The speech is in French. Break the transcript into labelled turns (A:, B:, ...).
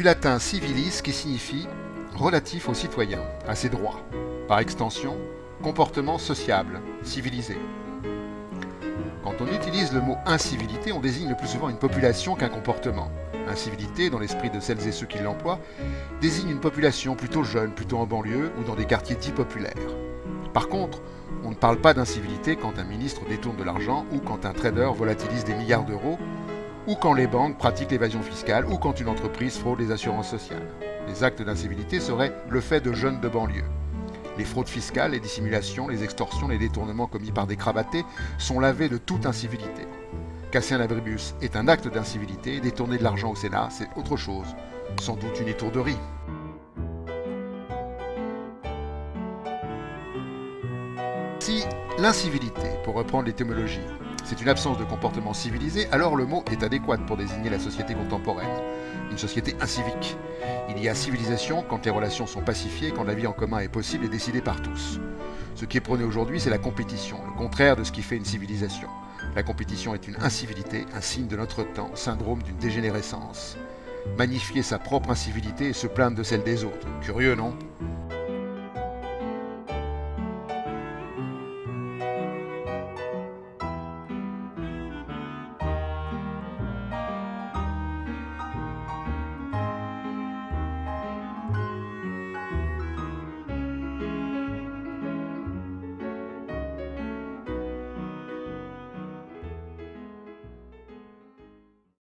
A: du latin civilis qui signifie relatif aux citoyens, à ses droits. Par extension, comportement sociable, civilisé. Quand on utilise le mot incivilité, on désigne le plus souvent une population qu'un comportement. Incivilité, dans l'esprit de celles et ceux qui l'emploient, désigne une population plutôt jeune, plutôt en banlieue ou dans des quartiers dits populaires. Par contre, on ne parle pas d'incivilité quand un ministre détourne de l'argent ou quand un trader volatilise des milliards d'euros ou quand les banques pratiquent l'évasion fiscale ou quand une entreprise fraude les assurances sociales. Les actes d'incivilité seraient le fait de jeunes de banlieue. Les fraudes fiscales, les dissimulations, les extorsions, les détournements commis par des cravatés sont lavés de toute incivilité. Casser un abribus est un acte d'incivilité, détourner de l'argent au Sénat, c'est autre chose, sans doute une étourderie. Si l'incivilité, pour reprendre l'étymologie, c'est une absence de comportement civilisé, alors le mot est adéquat pour désigner la société contemporaine, une société incivique. Il y a civilisation quand les relations sont pacifiées, quand la vie en commun est possible et décidée par tous. Ce qui est prôné aujourd'hui, c'est la compétition, le contraire de ce qui fait une civilisation. La compétition est une incivilité, un signe de notre temps, syndrome d'une dégénérescence. Magnifier sa propre incivilité et se plaindre de celle des autres. Curieux, non ?